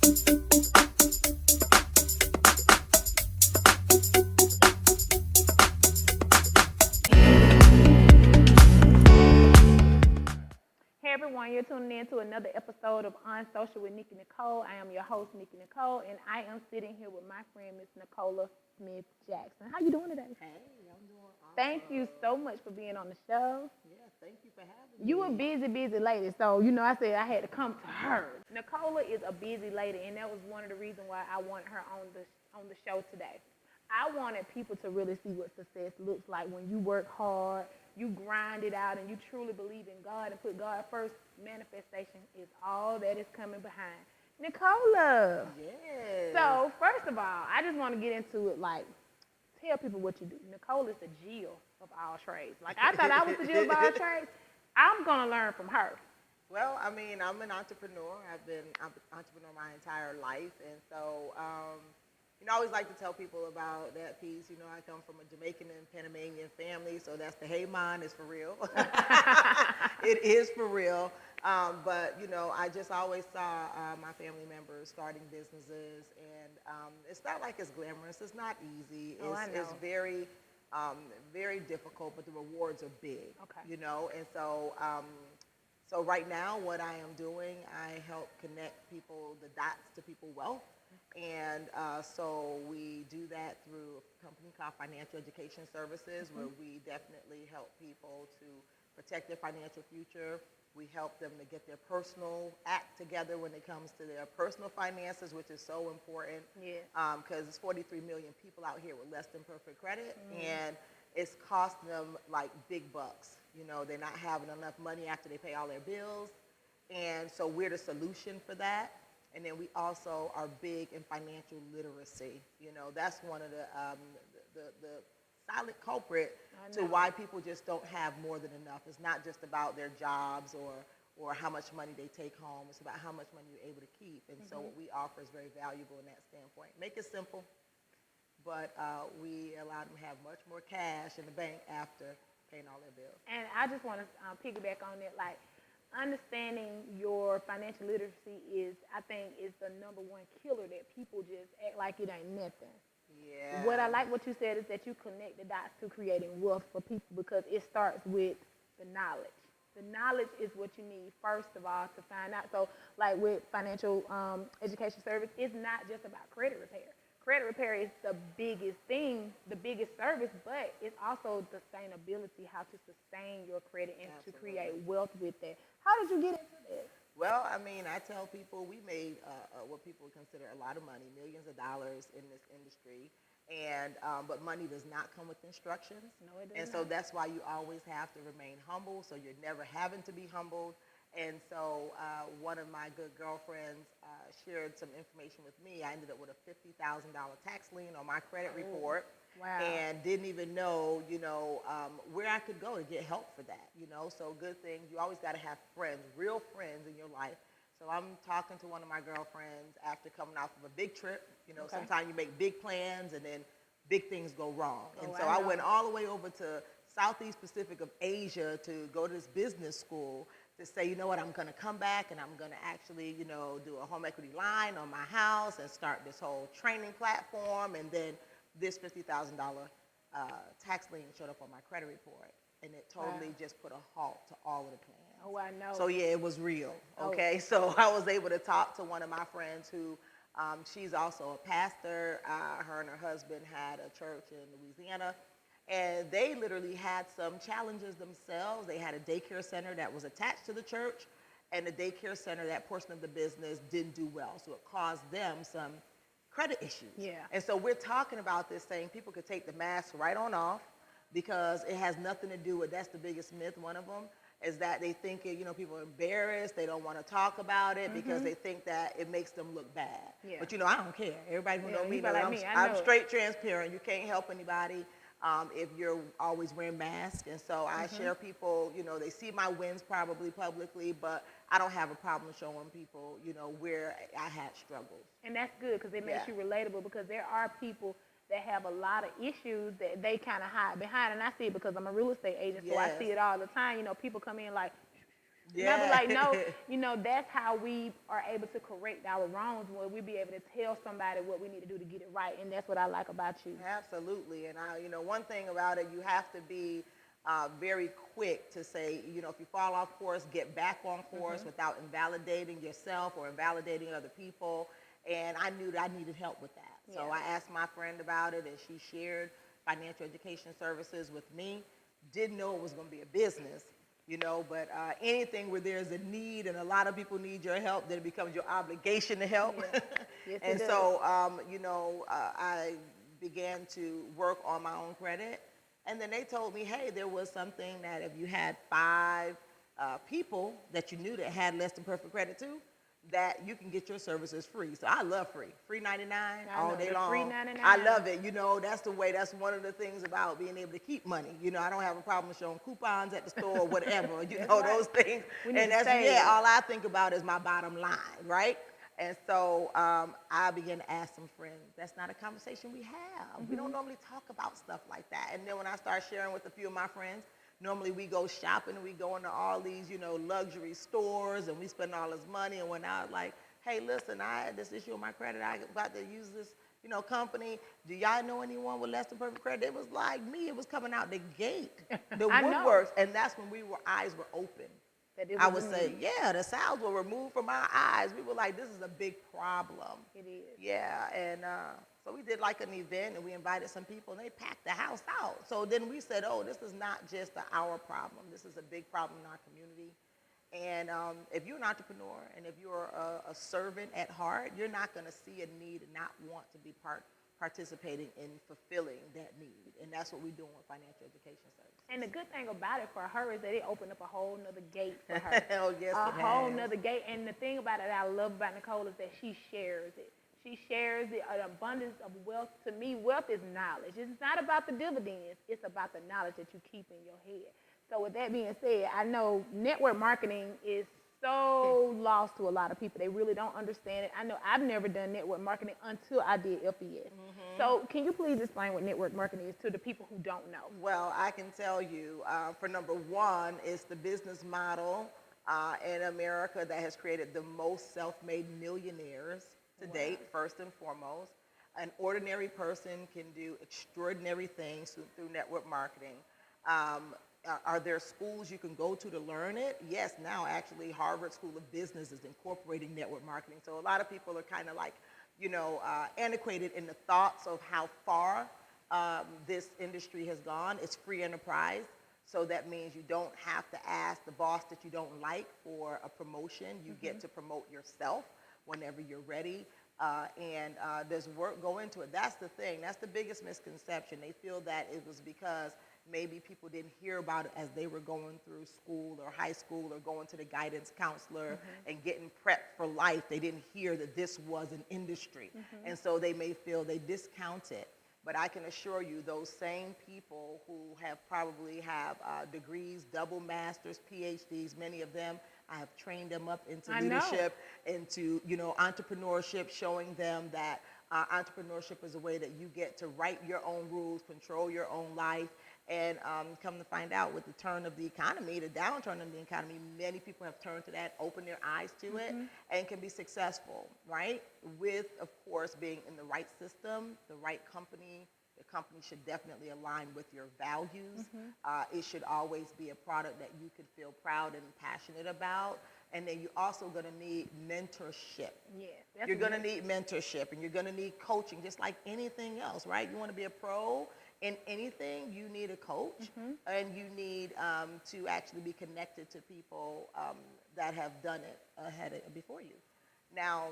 Hey everyone, you're tuning in to another episode of On Social with Nikki Nicole. I am your host, Nikki Nicole, and I am sitting here with my friend, Miss Nicola Smith Jackson. How you doing today? Hey, I'm doing Thank you awesome. so much for being on the show. Yeah, thank you for having You a me. busy lady, so I said I had to come to her. Nicola is a busy lady, and that was one of the reasons why I wanted her on the show today. I wanted people to really see what success looks like when you work hard, you grind it out, and you truly believe in God and put God first. Manifestation is all that is coming behind. Nicola. Yes. So first of all, I just want to get into it. Like, tell people what you do. Nicole is the Jill of all trades. Like I thought I was the Jill of all trades. I'm gonna learn from her. Well, I mean, I'm an entrepreneur. I'm an entrepreneur my entire life, and so I always like to tell people about that piece. I come from a Jamaican and Panamanian family, so that's the hey man is for real. It is for real. But I just always saw my family members starting businesses, and it's not like it's glamorous. It's not easy. Oh, I know. It's very, very difficult, but the rewards are big. Okay. And so right now, what I am doing, I help connect people, the dots to people wealth. And so we do that through a company called Financial Education Services, where we definitely help people to protect their financial future. We help them to get their personal act together when it comes to their personal finances, which is so important. Yeah. Because there's 43 million people out here with less than perfect credit, and it's costing them like big bucks. They're not having enough money after they pay all their bills, and so we're the solution for that. And then we also are big in financial literacy. That's one of the silent culprit to why people just don't have more than enough. It's not just about their jobs or how much money they take home. It's about how much money you're able to keep. And so what we offer is very valuable in that standpoint. Make it simple, but we allow them to have much more cash in the bank after paying all their bills. And I just want to piggyback on that. Like, understanding your financial literacy I think, is the number one killer that people just act like it ain't nothing. Yeah. What I like what you said is that you connect the dots to creating wealth for people because it starts with the knowledge. The knowledge is what you need first of all to find out. So, like with financial education service, it's not just about credit repair. Credit repair is the biggest thing, the biggest service, but it's also sustainability, how to sustain your credit and to create Absolutely. wealth with that. How did you get into that? Well, I mean, I tell people we made what people would consider a lot of money, millions of dollars in this industry, and but money does not come with instructions, No, it and does so not. that's why you always have to remain humble. So you're never having to be humbled. And so one of my good girlfriends shared some information with me. I ended up with a $50,000 tax lien on my credit report, Wow. and didn't even know, where I could go to get help for that. So good thing, you always got to have friends, real friends in your life. So I'm talking to one of my girlfriends after coming off of a big trip. Okay. Sometimes you make big plans and then big things go wrong. And Oh, so I I know. went all the way over to Southeast Pacific of Asia to go to this business school to say, you know what, I'm going to come back and I'm going to actually, do a home equity line on my house and start this whole training platform. And then this $50,000 tax lien showed up on my credit report, and it totally Wow. just put a halt to all of the plans. Oh, I know. So yeah, it was real. Oh. Okay, so I was able to talk to one of my friends who, she's also a pastor. Her and her husband had a church in Louisiana, and they literally had some challenges themselves. They had a daycare center that was attached to the church, and the daycare center, that portion of the business didn't do well, so it caused them some credit issues. Yeah. And so we're talking about this thing. People could take the mask right on off because it has nothing to do with, that's the biggest myth, one of them, is that they think, people are embarrassed, they don't want to talk about it because they think that it makes them look bad. Yeah. But I don't care. Everybody who Yeah, know me you knows like I'm, me, I I'm know. straight transparent. You can't help anybody if you're always wearing masks. And so I share people, they see my wins probably publicly, but I don't have a problem showing people, where I had struggles. And that's good because it makes Yeah. you relatable because there are people that have a lot of issues that they kind of hide behind. And I see it because I'm a real estate agent, so I Yes. see it all the time. People come in like, And I'll be like, no, Yeah. that's how we are able to correct our wrongs, where we be able to tell somebody what we need to do to get it right. And that's what I like about you. Absolutely. And one thing about it, you have to be very quick to say, if you fall off course, get back on course without invalidating yourself or invalidating other people. And I knew that I needed help with that. So Yeah. I asked my friend about it, and she shared financial education services with me. Didn't know it was going to be a business, but anything where there's a need and a lot of people need your help, then it becomes your obligation to help. Yeah. Yes, it And does. so, I began to work on my own credit. And then they told me, hey, there was something that if you had 5 people that you knew that had less than perfect credit too, that you can get your services free. So I love free 99 I all know, day the long. free 99. I love it. That's the way. That's one of the things about being able to keep money. I don't have a problem showing coupons at the store or whatever. That's Those right. things. We need And to that's save. all I think about is my bottom line, right? And so I began to ask some friends. That's not a conversation we have. We don't normally talk about stuff like that. And then when I start sharing with a few of my friends, normally we go shopping and we go into all these, luxury stores and we spend all this money. And when I was like, hey, listen, I had this issue with my credit. I about to use this, company. Do y'all know anyone with less than perfect credit? It was like me. It was coming out the gate, the I know. woodworks. And that's when eyes were open. That it I was would a say, need. yeah, the sounds were removed from our eyes. We were like, this is a big problem. It is. Yeah, and so we did like an event and we invited some people and they packed the house out. So then we said, oh, this is not just our problem. This is a big problem in our community. And if you're an entrepreneur and if you're a servant at heart, you're not going to see a need and not want to be participating in fulfilling that need. And that's what we're doing with financial education services. And the good thing about it for her is that it opened up a whole nother gate for her. Oh, yes, A it whole has. nother gate. And the thing about it that I love about Nicole is that she shares it. She shares it, an abundance of wealth. To me, wealth is knowledge. It's not about the dividends. It's about the knowledge that you keep in your head. So with that being said, I know network marketing is so lost to a lot of people. They really don't understand it. I know I've never done network marketing until I did FES. So can you please explain what network marketing is to the people who don't know? Well, I can tell you, for number one, it's the business model in America that has created the most self-made millionaires to date, first and foremost. An ordinary person can do extraordinary things through network marketing. Are there schools you can go to learn it? Yes, now actually Harvard School of Business is incorporating network marketing. So a lot of people are kind of like, antiquated in the thoughts of how far this industry has gone. It's free enterprise. So that means you don't have to ask the boss that you don't like for a promotion. You get to promote yourself whenever you're ready. And there's work go into it. That's the thing. That's the biggest misconception. They feel that it was because maybe people didn't hear about it as they were going through school or high school or going to the guidance counselor and getting prepped for life. They didn't hear that this was an industry. And so they may feel they discount it. But I can assure you those same people who probably have degrees, double masters, PhDs, many of them, I have trained them up into leadership, into entrepreneurship, showing them that entrepreneurship is a way that you get to write your own rules, control your own life, and come to find out with the turn of the economy, the downturn of the economy, many people have turned to that, opened their eyes to it, and can be successful, right? With, of course, being in the right system, the right company. The company should definitely align with your values. It should always be a product that you could feel proud and passionate about. And then you're also going to need mentorship. Yeah, You're going to need mentorship, and you're going to need coaching, just like anything else, right? You want to be a pro in anything, you need a coach, and you need to actually be connected to people that have done it before you. Now,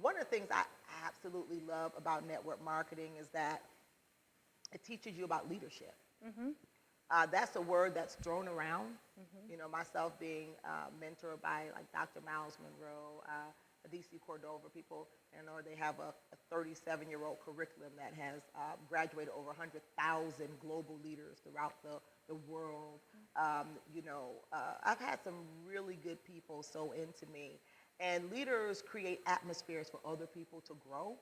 one of the things I absolutely love about network marketing is that it teaches you about leadership. That's a word that's thrown around. Myself being mentored by like Dr. Miles Monroe, DC Cordova, people, they have a 37-year-old curriculum that has graduated over 100,000 global leaders throughout the world. I've had some really good people so into me. And leaders create atmospheres for other people to grow.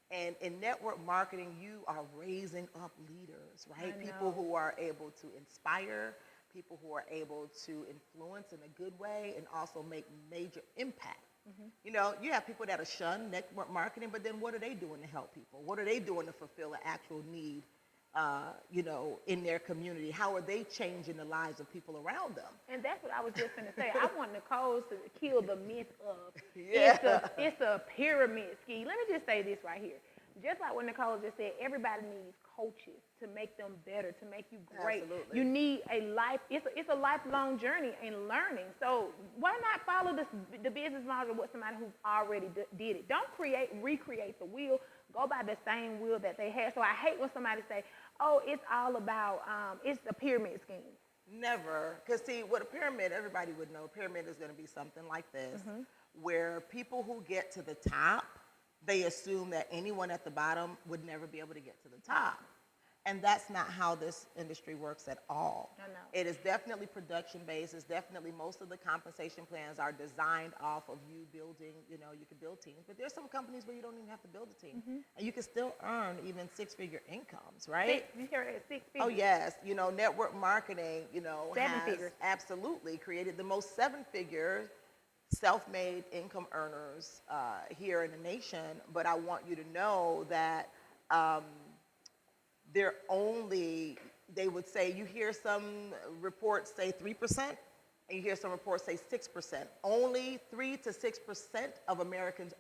And in network marketing, you are raising up leaders, right? People who are able to inspire, people who are able to influence in a good way and also make major impact. You know, you have people that are shun network marketing, but then what are they doing to help people? What are they doing to fulfill an actual need, you know, in their community? How are they changing the lives of people around them? And that's what I was just going to say. I want Nicole to kill the myth of Yeah. it's a pyramid scheme. Let me just say this right here. Just like what Nicole just said, everybody needs coaches to make them better, to make you great. Absolutely. You need it's a lifelong journey in learning. So why not follow the business model of what somebody who's already did it? Don't recreate the wheel. Go by the same wheel that they had. So I hate when somebody say, oh, it's all about, it's a pyramid scheme. Never. Because, see, what a pyramid, everybody would know, a pyramid is going to be something like this, where people who get to the top, they assume that anyone at the bottom would never be able to get to the top. And that's not how this industry works at all. I know. It is definitely production-based. It's definitely, most of the compensation plans are designed off of you building, you know, you can build teams. But there's some companies where you don't even have to build a team. And you can still earn even six-figure incomes, right? You hear it, 6 figures. Oh, yes. You know, network marketing, you know, Seven has figures. absolutely created the most seven-figure self-made income earners here in the nation. But I want you to know that they're only, they would say, you hear some reports say 3%, and you hear some reports say 6%. Only 3 to 6% of Americans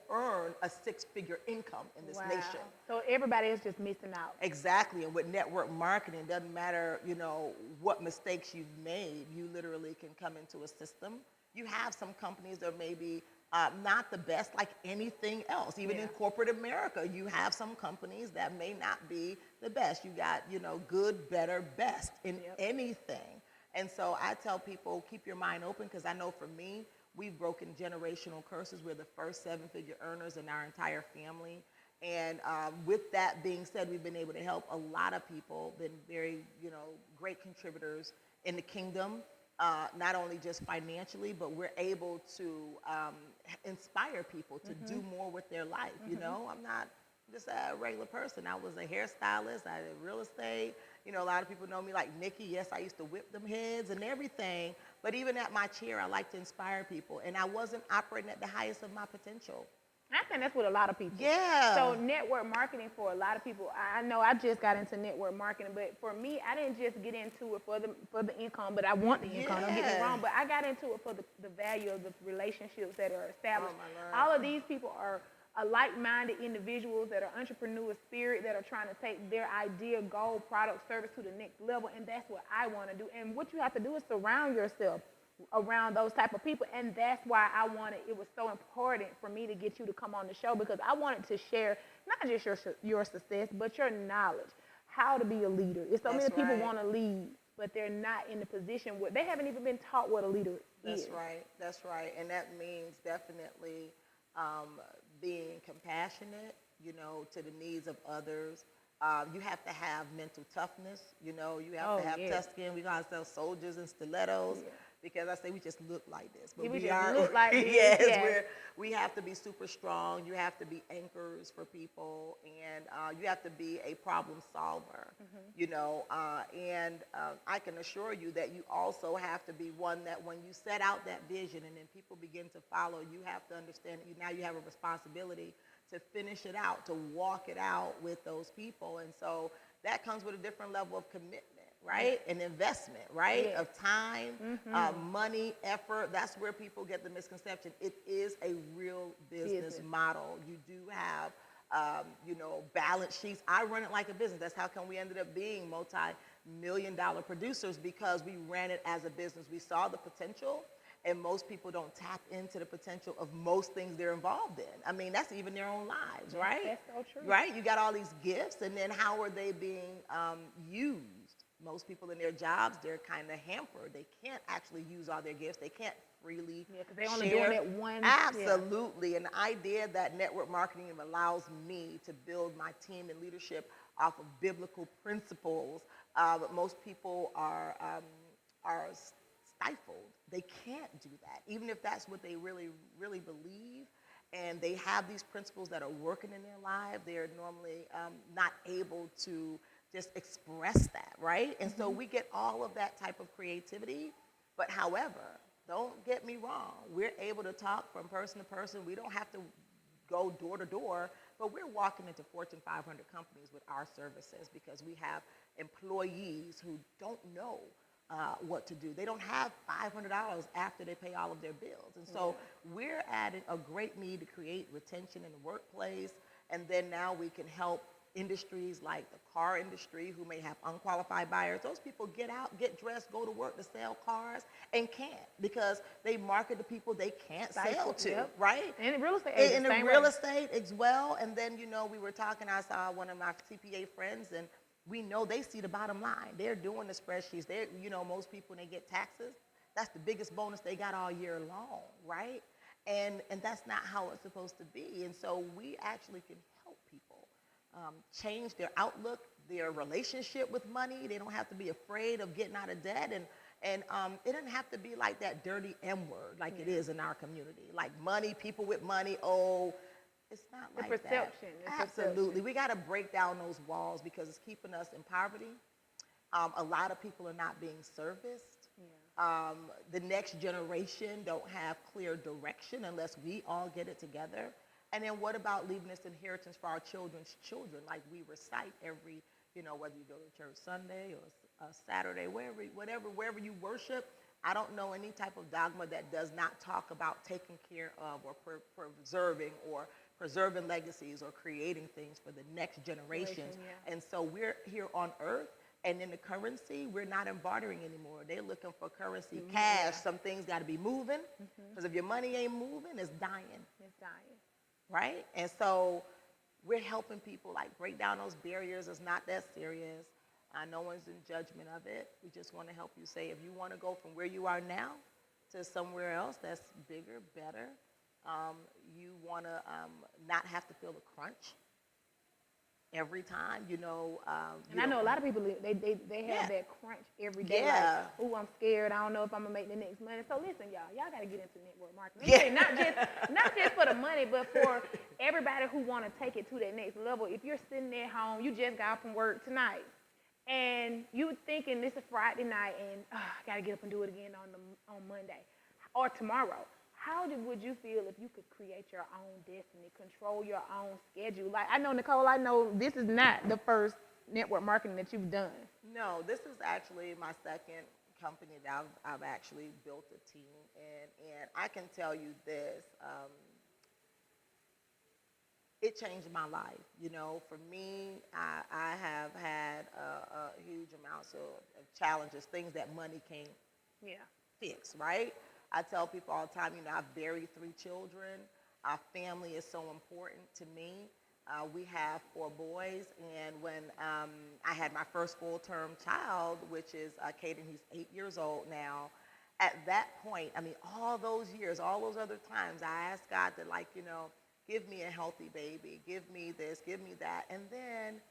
earn a six-figure income in this nation. So everybody is just missing out. Exactly, and with network marketing, it doesn't matter, you know, what mistakes you've made. You literally can come into a system. You have some companies that may be not the best, like anything else. Even in corporate America, you have some companies that may not be the best. You got, you know, good, better, best in anything. And so I tell people, keep your mind open, because I know for me, we've broken generational curses. We're the first seven-figure earners in our entire family. And with that being said, we've been able to help a lot of people, been very, you know, great contributors in the kingdom. Not only just financially, but we're able to inspire people to do more with their life. You know, I'm not just a regular person. I was a hairstylist. I did real estate. You know, a lot of people know me like Nikki. Yes, I used to whip them heads and everything. But even at my chair, I like to inspire people. And I wasn't operating at the highest of my potential. I think that's what a lot of people. Yeah. So network marketing for a lot of people. I know I just got into network marketing, but for me, I didn't just get into it for the income, but I want the income. Don't get me wrong, but I got into it for the value of the relationships that are established. Oh, my Lord. All of these people are like-minded individuals that are entrepreneur spirit, that are trying to take their idea, goal, product, service to the next level, and that's what I want to do. And what you have to do is surround yourself around those type of people, and that's why it was so important for me to get you to come on the show, because I wanted to share not just your success, but your knowledge, how to be a leader. It's so many people want to lead, but they're not in the position where they haven't even been taught what a leader is. That's right, and that means definitely being compassionate, you know, to the needs of others. You have to have mental toughness, you know, you have to have tough skin. We got ourselves soldiers and stilettos. Because I say we just look like this, but we are. Look like this. Yes, we have to be super strong. You have to be anchors for people, and you have to be a problem solver. You know, and I can assure you that you also have to be one that when you set out that vision and then people begin to follow, you have to understand that now you have a responsibility to finish it out, to walk it out with those people, and so that comes with a different level of commitment. Right? An investment, right? Of time, money, effort. That's where people get the misconception. It is a real business model. You do have, you know, balance sheets. I run it like a business. That's how come we ended up being multi-million-dollar producers, because we ran it as a business. We saw the potential, and most people don't tap into the potential of most things they're involved in. I mean, that's even their own lives, right? That's so true. Right? You got all these gifts, and then how are they being used? Most people in their jobs, they're kind of hampered. They can't actually use all their gifts. They can't freely because they're only share. doing it one. Absolutely. And the idea that network marketing allows me to build my team and leadership off of biblical principles, but most people are stifled. They can't do that, even if that's what they really, really believe. And they have these principles that are working in their life. They're normally not able to just express that, right? And so we get all of that type of creativity. But however, don't get me wrong, we're able to talk from person to person. We don't have to go door to door, but we're walking into Fortune 500 companies with our services because we have employees who don't know what to do. They don't have $500 after they pay all of their bills. And so we're adding a great need to create retention in the workplace. And then now we can help industries like the car industry who may have unqualified buyers. Those people get out, get dressed, go to work to sell cars and can't because they market to people they can't sell to, right? And in real estate, In the real estate as well. And then, you know, we were talking, I saw one of my CPA friends, and we know they see the bottom line. They're doing the spreadsheets. They're, you know, most people, when they get taxes, that's the biggest bonus they got all year long, right? And that's not how it's supposed to be. And so we actually can help people change their outlook, their relationship with money. They don't have to be afraid of getting out of debt. And it doesn't have to be like that dirty M word like it is in our community. Like money, people with money, oh, it's not like that. Perception. Absolutely. We got to break down those walls because it's keeping us in poverty. A lot of people are not being serviced. The next generation don't have clear direction unless we all get it together. And then what about leaving this inheritance for our children's children? Like we recite every, you know, whether you go to church Sunday or Saturday, wherever you worship. I don't know any type of dogma that does not talk about taking care of or preserving legacies or creating things for the next generations. And so we're here on earth. And in the currency, we're not in bartering anymore. They're looking for currency, cash. Some things got to be moving. Because if your money ain't moving, it's dying. It's dying. Right? And so we're helping people like break down those barriers. It's not that serious. No one's in judgment of it. We just want to help you say if you want to go from where you are now to somewhere else that's bigger, better, you want to not have to feel the crunch every time, you know. And I know a lot of people, they have that crunch every day. Yeah. Like, oh, I'm scared. I don't know if I'm going to make the next money. So listen, y'all got to get into network marketing. Not just for the money, but for everybody who want to take it to that next level. If you're sitting at home, you just got from work tonight, and you thinking this is Friday night, and I got to get up and do it again on Monday or tomorrow. How would you feel if you could create your own destiny, control your own schedule? Like, I know, Nicole, I know this is not the first network marketing that you've done. No, this is actually my second company that I've actually built a team. And I can tell you this, it changed my life. You know, for me, I have had a huge amounts of challenges, things that money can't fix, right? I tell people all the time, you know, I've buried 3 children. Our family is so important to me. We have 4 boys, and when I had my first full-term child, which is Caden, he's 8 years old now, at that point, I mean, all those years, all those other times, I asked God to, like, you know, give me a healthy baby, give me this, give me that. And then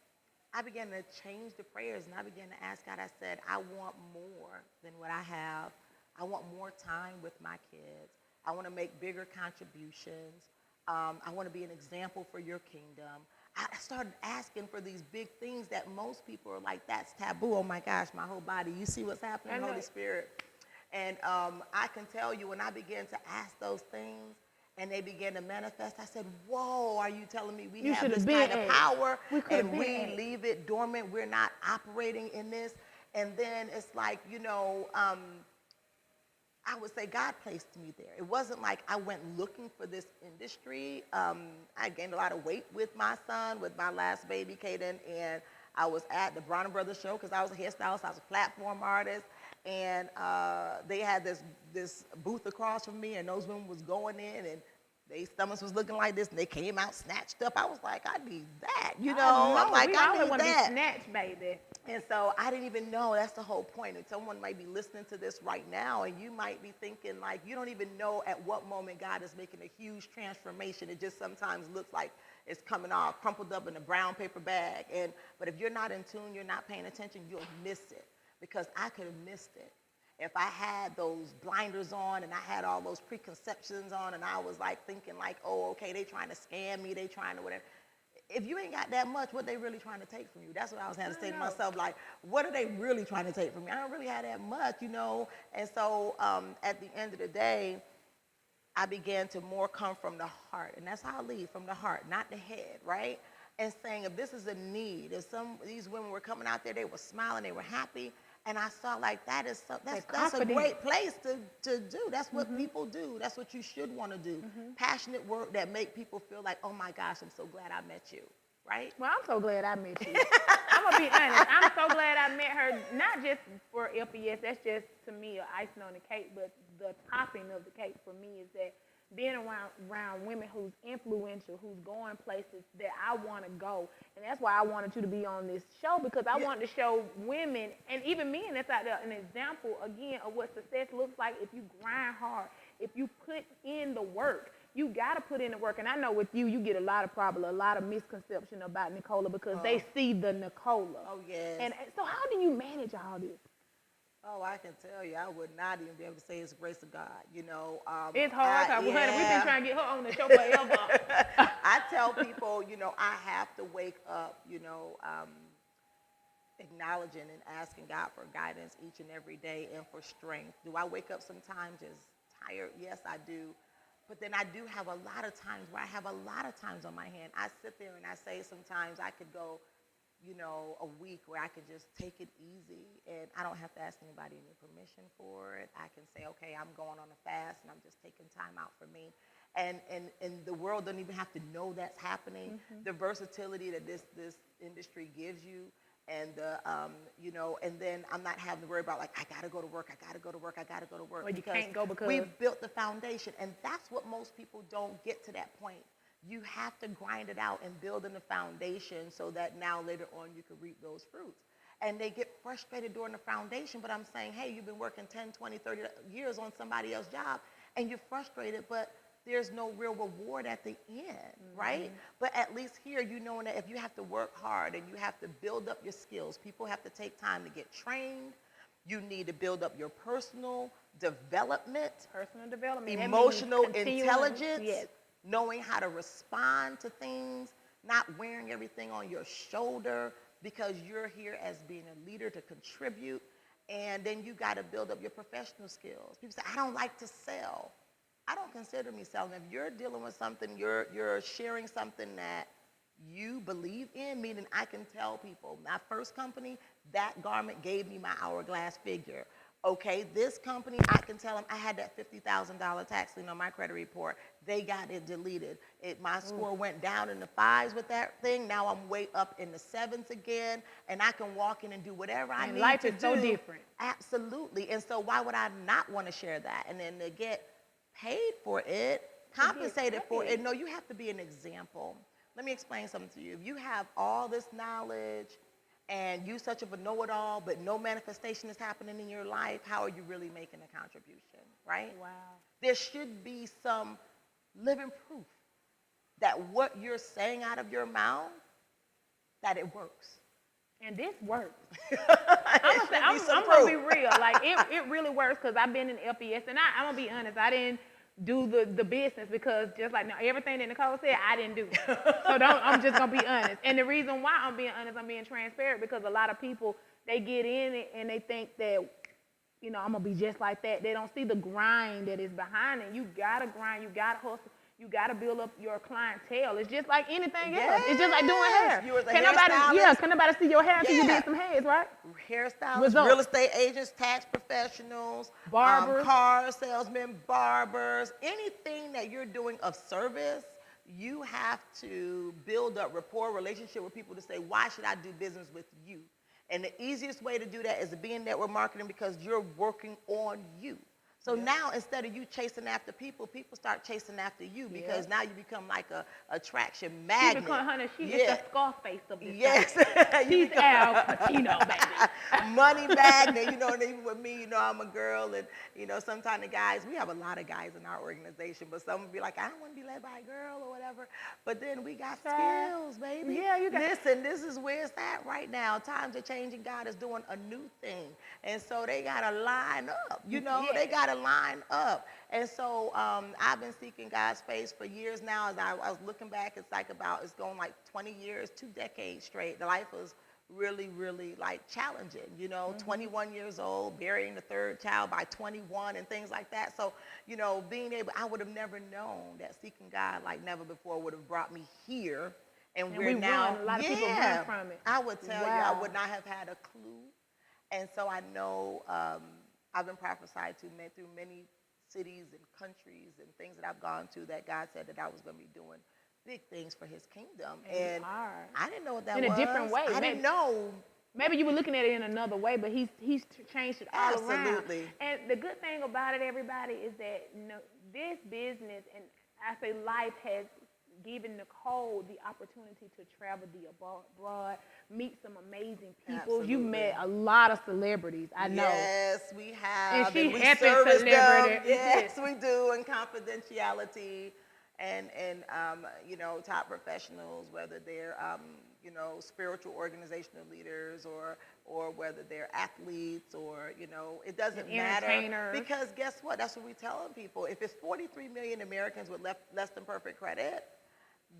I began to change the prayers, and I began to ask God, I said, I want more than what I have. I want more time with my kids. I want to make bigger contributions. I want to be an example for your kingdom. I started asking for these big things that most people are like, that's taboo. Oh my gosh, my whole body. You see what's happening, Holy Spirit? And I can tell you when I began to ask those things and they began to manifest, I said, whoa, are you telling me we have this kind of power and we leave it dormant? We're not operating in this. And then it's like, you know, I would say God placed me there. It wasn't like I went looking for this industry. I gained a lot of weight with my son, with my last baby, Caden, and I was at the Bronner Brothers show because I was a hairstylist, I was a platform artist, and they had this booth across from me, and those women was going in, and their stomachs was looking like this, and they came out snatched up. I was like, I need that, you know? I'm like, I need want to that. be snatched, baby. And so I didn't even know, that's the whole point. And someone might be listening to this right now, and you might be thinking, like, you don't even know at what moment God is making a huge transformation. It just sometimes looks like it's coming off, crumpled up in a brown paper bag. But if you're not in tune, you're not paying attention, you'll miss it. Because I could have missed it if I had those blinders on and I had all those preconceptions on and I was like thinking like, oh, okay, they trying to scam me, they trying to whatever. if you ain't got that much, what they really trying to take from you? That's what I was having to say to myself. Like, what are they really trying to take from me? I don't really have that much, you know. And so at the end of the day, I began to more come from the heart, and that's how I lead, from the heart, not the head, right? And saying, if this is a need, if these women were coming out there, they were smiling, they were happy, and I saw like that's a great place to do. That's what people do. That's what you should want to do. Passionate work that make people feel like, oh my gosh, I'm so glad I met you, right? Well, I'm so glad I met you. I'm gonna be honest. I'm so glad I met her, not just for LPS. That's just, to me, icing on the cake. But the topping of the cake for me is that being around women who's influential, who's going places that I want to go. And that's why I wanted you to be on this show, because I wanted to show women and even men that's out there an example, again, of what success looks like if you grind hard, if you put in the work. You got to put in the work. And I know with you, you get a lot of misconception about Nicola because they see the Nicola. Oh, yes. And so how do you manage all this? Oh, I can tell you, I would not even be able to say it's the grace of God, you know. It's hard, honey. We've been trying to get her on the show forever. I tell people, you know, I have to wake up, you know, acknowledging and asking God for guidance each and every day and for strength. Do I wake up sometimes just tired? Yes, I do. But then I do have a lot of times where I have a lot of times on my hand. I sit there and I say sometimes I could go, you know, a week where I could just take it easy and I don't have to ask anybody any permission for it. I can say, okay, I'm going on a fast and I'm just taking time out for me. And the world doesn't even have to know that's happening. The versatility that this industry gives you, and the you know, and then I'm not having to worry about like, I gotta go to work, I gotta go to work. Or you can't go because we've built the foundation, and that's what most people don't get to that point. You have to grind it out and build in the foundation so that now later on you can reap those fruits. And they get frustrated during the foundation, but I'm saying, hey, you've been working 10, 20, 30 years on somebody else's job, and you're frustrated, but there's no real reward at the end, right? But at least here, you know that if you have to work hard and you have to build up your skills, people have to take time to get trained. You need to build up your personal development, emotional intelligence, knowing how to respond to things, not wearing everything on your shoulder because you're here as being a leader to contribute. And then you got to build up your professional skills. People say, I don't like to sell. I don't consider me selling. If you're dealing with something, you're sharing something that you believe in, meaning I can tell people, my first company, that garment gave me my hourglass figure. Okay, this company, I can tell them I had that $50,000 tax lien on my credit report. They got it deleted. My score went down in the 5s with that thing. Now I'm way up in the 7s again, and I can walk in and do whatever I need to do. Life is so different. Absolutely. And so why would I not want to share that? And then to get paid for it, compensated for it. No, you have to be an example. Let me explain something to you. If you have all this knowledge and you such of a know-it-all, but no manifestation is happening in your life, how are you really making a contribution, right? Wow. There should be some living proof that what you're saying out of your mouth, that it works. And this works. I'm gonna be real. Like it really works, because I've been in LPS, and I'm gonna be honest. I didn't do the business because just like now, everything that Nicole said, I didn't do. So I'm just gonna be honest. And the reason why I'm being honest, I'm being transparent, because a lot of people, they get in it and they think that, you know, I'm gonna be just like that. They don't see the grind that is behind it. You gotta grind. You gotta hustle. You got to build up your clientele. It's just like anything else. It's just like doing hair. Can nobody see your hair until you did some heads, right? Hairstylists, real estate agents, tax professionals, barbers, car salesmen, barbers, anything that you're doing of service, you have to build up rapport, relationship with people to say, why should I do business with you? And the easiest way to do that is to be in network marketing, because you're working on you. So now, instead of you chasing after people, people start chasing after you, because now you become like a attraction magnet. She's the Scarface of this. Yes. She's Al Pacino, baby. Money magnet, you know, and even with me, you know, I'm a girl, and, you know, sometimes the guys, we have a lot of guys in our organization, but some will be like, I don't want to be led by a girl or whatever. But then we got skills, baby. Yeah, you got. Listen, this is where it's at right now. Times are changing. God is doing a new thing. And so they got to line up, you know, they got to line up. And so I've been seeking God's face for years now. As I was looking back, it's going like 20 years, 2 decades straight. The life was really, really like challenging, 21 years old, burying the third child by 21 and things like that. So, I would have never known that seeking God like never before would have brought me here. And we're now, a lot of people run from it. I would tell you, I would not have had a clue. And so I know I've been prophesied to through many cities and countries and things that I've gone to that God said that I was going to be doing big things for his kingdom. And I didn't know what that was. In a different way. I didn't know. Maybe you were looking at it in another way, but he's changed it all around. Absolutely. And the good thing about it, everybody, is that this business, and I say life, has given Nicole the opportunity to travel abroad, meet some amazing people. Absolutely. You met a lot of celebrities, I know. Yes, we have. And she we happy service celebrity. them. Yes, we do, in confidentiality. And top professionals, whether they're spiritual organizational leaders or whether they're athletes or it doesn't matter, because guess what? That's what we're telling people. If it's 43 million Americans with less than perfect credit,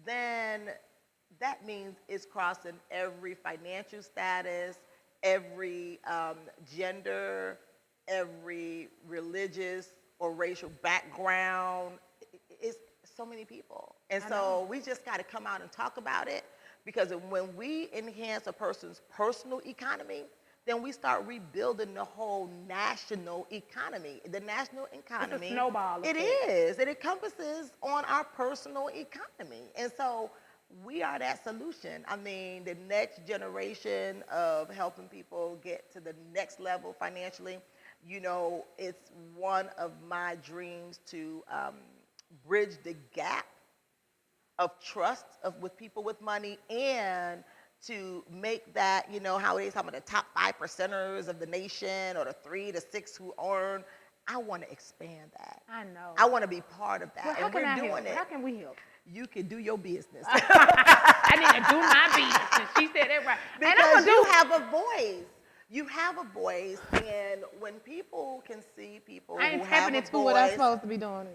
then that means it's crossing every financial status, every gender, every religious or racial background. It's so many people. And so we just got to come out and talk about it, because when we enhance a person's personal economy, then we start rebuilding the whole national economy. The national economy. It's a snowball effect. It is. It encompasses on our personal economy. And so we are that solution. I mean, the next generation of helping people get to the next level financially, it's one of my dreams to bridge the gap of trust with people with money, and to make that, how it is, some of the top 5%ers of the nation, or the 3 to 6 who earn. I want to expand that. I know. I want to be part of that. Well, how and can we're I doing help? it. How can we help? You can do your business. I need to do my business. She said that right. Because you have a voice. You have a voice, and when people can see people I ain't who have tapping a into voice, what I'm supposed to be doing.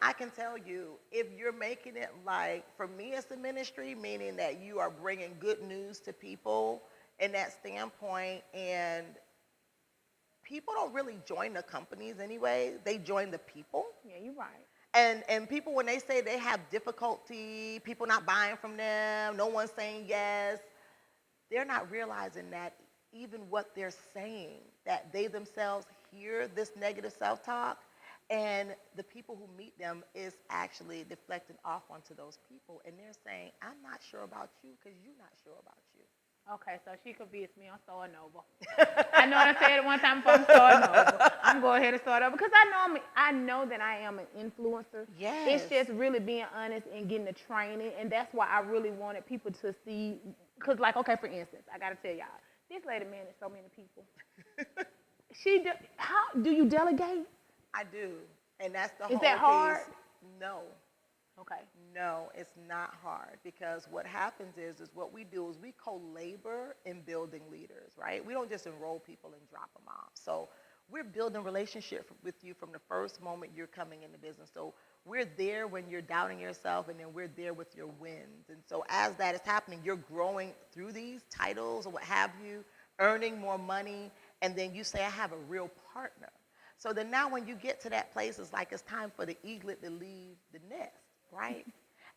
I can tell you, if you're making it like, for me, it's a ministry, meaning that you are bringing good news to people in that standpoint, and people don't really join the companies anyway. They join the people. Yeah, you're right. And people, when they say they have difficulty, people not buying from them, no one's saying yes, they're not realizing that even what they're saying, that they themselves hear this negative self-talk, and the people who meet them is actually deflecting off onto those people, and they're saying, I'm not sure about you because you're not sure about you. Okay, so she convinced me. I'm starting over. I know I said it one time before. I'm starting over. I'm going ahead and start over, because I know that I am an influencer. Yes. It's just really being honest and getting the training, and that's why I really wanted people to see. Because, like, okay, for instance, I got to tell y'all, this lady managed so many people. How do you delegate? I do, and that's the whole Is that hard? piece. No. Okay. No, it's not hard, because what happens is what we do is we co-labor in building leaders, right? We don't just enroll people and drop them off. So we're building relationship with you from the first moment you're coming into business. So we're there when you're doubting yourself, and then we're there with your wins. And so as that is happening, you're growing through these titles or what have you, earning more money, and then you say, I have a real partner. So then now when you get to that place, it's like it's time for the eaglet to leave the nest, right?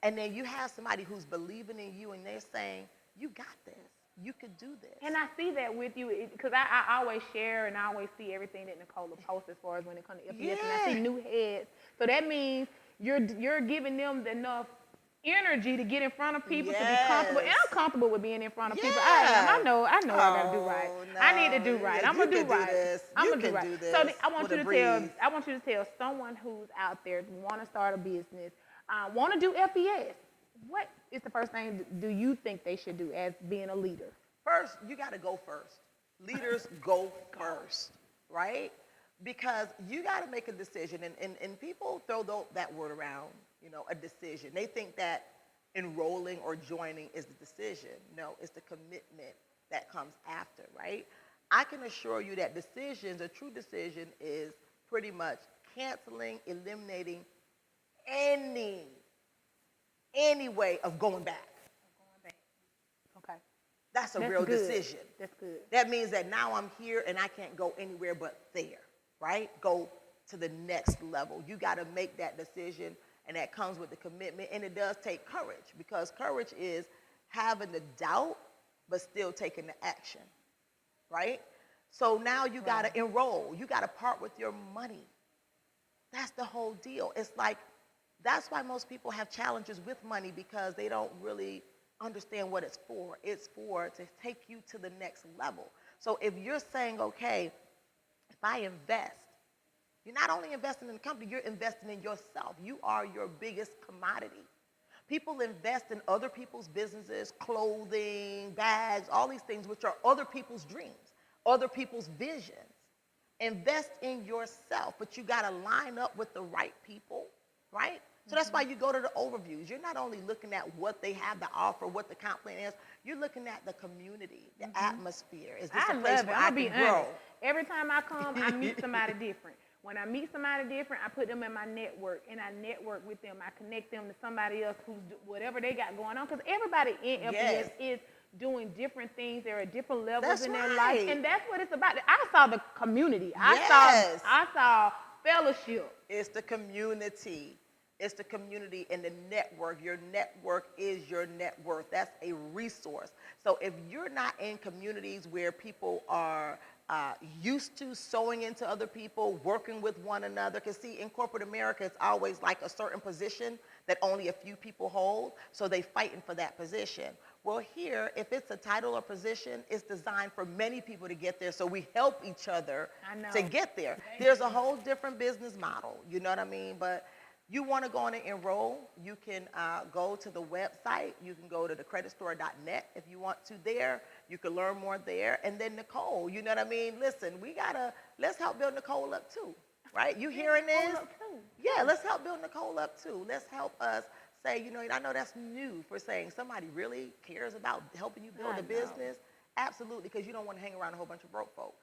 And then you have somebody who's believing in you, and they're saying, you got this. You could do this. And I see that with you, because I always share and I always see everything that Nicole posts as far as when it comes to FBS, and I see new heads. So that means you're giving them enough energy to get in front of people, to be comfortable. And I'm comfortable with being in front of people. I know I got to do right. No. I need to do right. I'm going to do right. I'm going to do right. Do this So I want you to tell someone who's out there want to start a business, want to do FBS. What is the first thing do you think they should do as being a leader? First, you got to go first. Leaders go first, right? Because you got to make a decision. And people throw that word around, a decision. They think that enrolling or joining is the decision. No, it's the commitment that comes after, right? I can assure you that a true decision is pretty much canceling, eliminating any way of going back. Okay. That's a That's real good. decision. That's good. That means that now I'm here and I can't go anywhere but there, right? Go to the next level. You got to make that decision, and that comes with the commitment, and it does take courage, because courage is having the doubt but still taking the action, right? So now you got to enroll. You got to part with your money. That's the whole deal. It's like, that's why most people have challenges with money, because they don't really understand what it's for. It's for to take you to the next level. So if you're saying, okay, if I invest, you're not only investing in the company, you're investing in yourself. You are your biggest commodity. People invest in other people's businesses, clothing, bags, all these things, which are other people's dreams, other people's visions. Invest in yourself, but you got to line up with the right people, right? So that's why you go to the overviews. You're not only looking at what they have to offer, what the comp plan is, you're looking at the community, the atmosphere. Is this a place love it. where I'm I gonna can be grow? honest. Every time I come, I meet somebody different. When I meet somebody different, I put them in my network, and I network with them. I connect them to somebody else who's whatever they got going on, because everybody in LPS is doing different things. There are different levels in their life, and that's what it's about. I saw the community. I saw fellowship. It's the community. It's the community and the network. Your network is your net worth. That's a resource. So if you're not in communities where people are used to sewing into other people, working with one another, because see, in corporate America, it's always like a certain position that only a few people hold, so they're fighting for that position. Well, here, if it's a title or position, it's designed for many people to get there, so we help each other to get there. There's a whole different business model, you know what I mean? But you want to go on and enroll, you can go to the website. You can go to thecreditstore.net if you want to there. You can learn more there. And then Nicole, you know what I mean? Listen, let's help build Nicole up too, right? You hearing this? Yeah, let's help build Nicole up too. Let's help us say, you know, I know that's new for saying somebody really cares about helping you build a business. Absolutely, because you don't want to hang around a whole bunch of broke folk.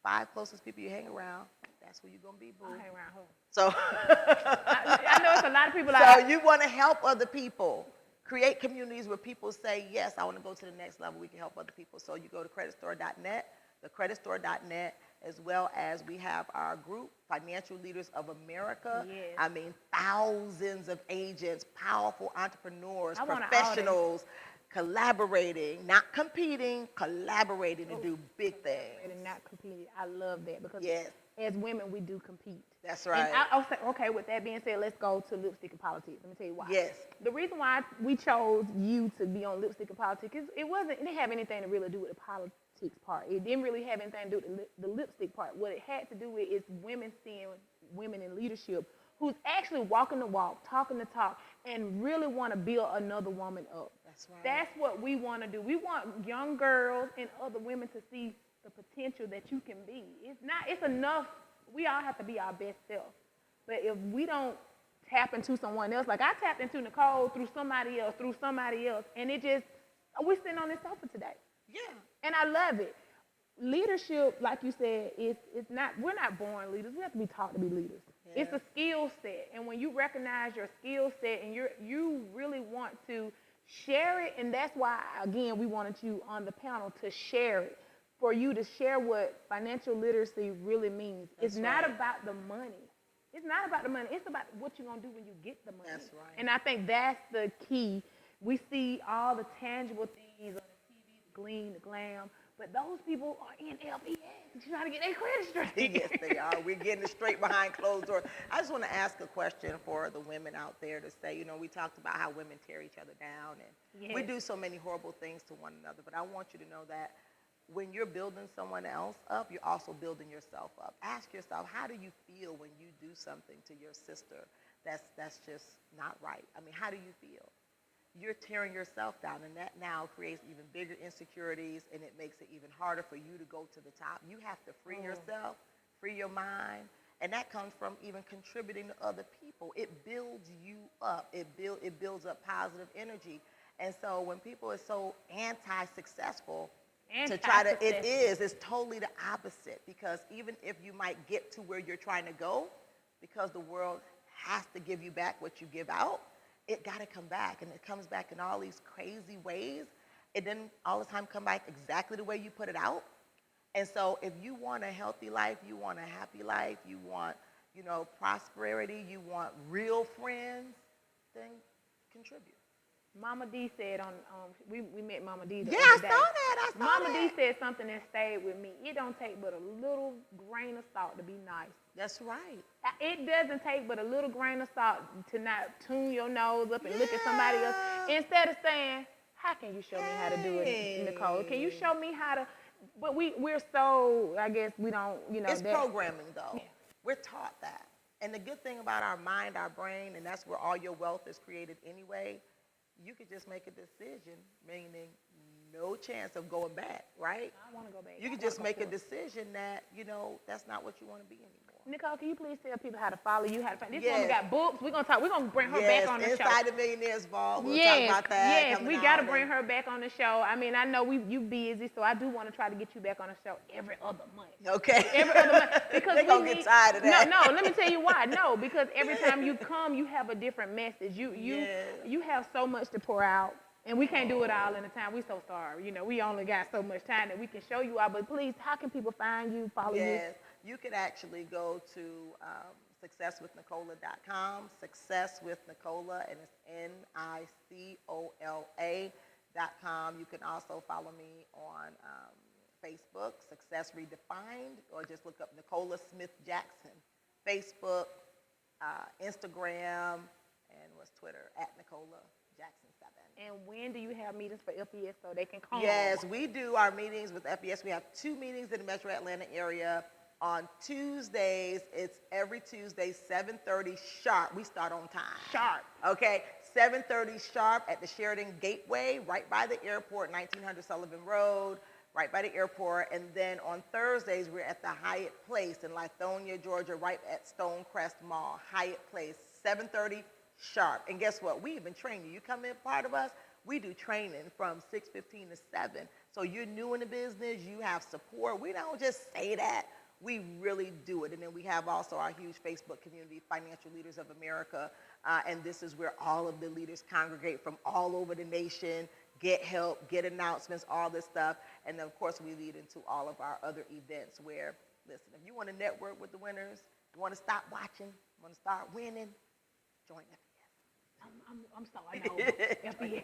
5 closest people you hang around, that's who you're going to be, boo. I hang around her. So I know it's a lot of people So you want to help other people. Create communities where people say, yes, I want to go to the next level. We can help other people. So you go to creditstore.net, thecreditstore.net, as well as we have our group, Financial Leaders of America. Yes. I mean, thousands of agents, powerful entrepreneurs, I want an professionals, collaborating, not competing, collaborating to do big things. And not competing. I love that, because Yes. as women, we do compete. That's right. And okay, with that being said, let's go to Lipstick and Politics. Let me tell you why. Yes. The reason why we chose you to be on Lipstick and Politics is it didn't have anything to really do with the politics part. It didn't really have anything to do with the lipstick part. What it had to do with is women seeing women in leadership who's actually walking the walk, talking the talk, and really want to build another woman up. That's right. That's what we want to do. We want young girls and other women to see the potential that you can be. It's enough. We all have to be our best self. But if we don't tap into someone else, like I tapped into Nicole through somebody else, and we're sitting on this sofa today. Yeah. And I love it. Leadership, like you said, we're not born leaders. We have to be taught to be leaders. Yeah. It's a skill set. And when you recognize your skill set and you really want to share it, and that's why, again, we wanted you on the panel to share it, for you to share what financial literacy really means. It's not about the money. It's not about the money. It's about what you're going to do when you get the money. That's right. And I think that's the key. We see all the tangible things on the TV, the gleam, the glam, but those people are in LPS trying to get their credit straight. Yes, they are. We're getting it straight behind closed doors. I just want to ask a question for the women out there to say, you know, we talked about how women tear each other down, and we do so many horrible things to one another, but I want you to know that when you're building someone else up, you're also building yourself up. Ask yourself, how do you feel when you do something to your sister that's just not right? I mean, how do you feel? You're tearing yourself down, and that now creates even bigger insecurities, and it makes it even harder for you to go to the top. You have to free yourself, free your mind, and that comes from even contributing to other people. It builds you up. It builds up positive energy. And so when people are so anti-successful, it's totally the opposite, because even if you might get to where you're trying to go, because the world has to give you back what you give out. It got to come back, and it comes back in all these crazy ways. It didn't all the time come back exactly the way you put it out. And so if you want a healthy life, you want a happy life, you want, prosperity, you want real friends, then contribute. Mama D said we met Mama D the Yeah, other day. I saw Mama that. D said something that stayed with me. It don't take but a little grain of salt to be nice. That's right. It doesn't take but a little grain of salt to not tune your nose up and look at somebody else. Instead of saying, how can you show me how to do it, Nicole? Can you show me how to? But we're so, I guess we don't, It's that, programming, though. Yeah. We're taught that. And the good thing about our mind, our brain, and that's where all your wealth is created anyway, you could just make a decision, meaning no chance of going back, right? I want to go back. You could just make a decision that, that's not what you want to be anymore. Nicole, can you please tell people how to follow you? This Yes. woman got books. We're gonna bring her back on the show. Inside the Millionaire's Vault. We'll talk about that. Yes, coming we got to out bring and- her back on the show. I mean, I know you busy, so I do want to try to get you back on the show every other month. Okay. Every other month, because They're going to get tired of that. No, let me tell you why. No, because every time you come, you have a different message. Yes. You have so much to pour out, and we can't do it all in the time. We're so sorry. We only got so much time that we can show you all. But please, how can people find you, follow you? Yes. You could actually go to successwithnicola.com, Success with Nicola, and it's NICOLA.com. You can also follow me on Facebook, Success Redefined, or just look up Nicola Smith Jackson. Facebook, Instagram, and what's Twitter, @Nicola Jackson 7. And when do you have meetings for FES so they can come? Yes, we do our meetings with FES. We have 2 meetings in the Metro Atlanta area. On Tuesdays, it's every Tuesday, 7:30 sharp. We start on time. Sharp. Okay, 7:30 sharp at the Sheridan Gateway, right by the airport, 1900 Sullivan Road, right by the airport. And then on Thursdays, we're at the Hyatt Place in Lithonia, Georgia, right at Stonecrest Mall. Hyatt Place, 7:30 sharp. And guess what? We even train you. You come in part of us, we do training from 6:15 to 7. So you're new in the business, you have support. We don't just say that. We really do it. And then we have also our huge Facebook community, Financial Leaders of America. And this is where all of the leaders congregate from all over the nation, get help, get announcements, all this stuff. And then, of course, we lead into all of our other events where, listen, if you want to network with the winners, you want to stop watching, you want to start winning, join FES. I'm so I know. FES. Everyone,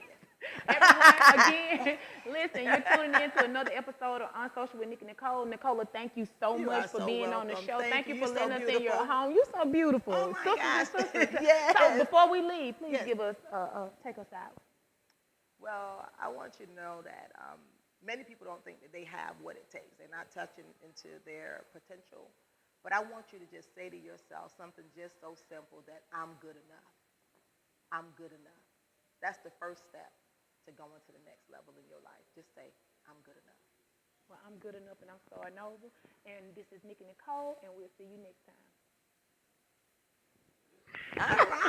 again, listen, you're tuning in to another episode of On Social with Nick and Nicole. Nicola, thank you so You much are for so being on the welcome. show. Thank you you. for You're so letting us in your beautiful. home. You're so beautiful. Oh, my gosh. Sisters. Yes. So before we leave, please Yes. give us, take us out. Well, I want you to know that many people don't think that they have what it takes. They're not touching into their potential. But I want you to just say to yourself something just so simple that I'm good enough. I'm good enough. That's the first step to going to the next level in your life. Just say, I'm good enough. Well, I'm good enough, and I'm Star Noble. And this is Nick and Nicole, and we'll see you next time. All right.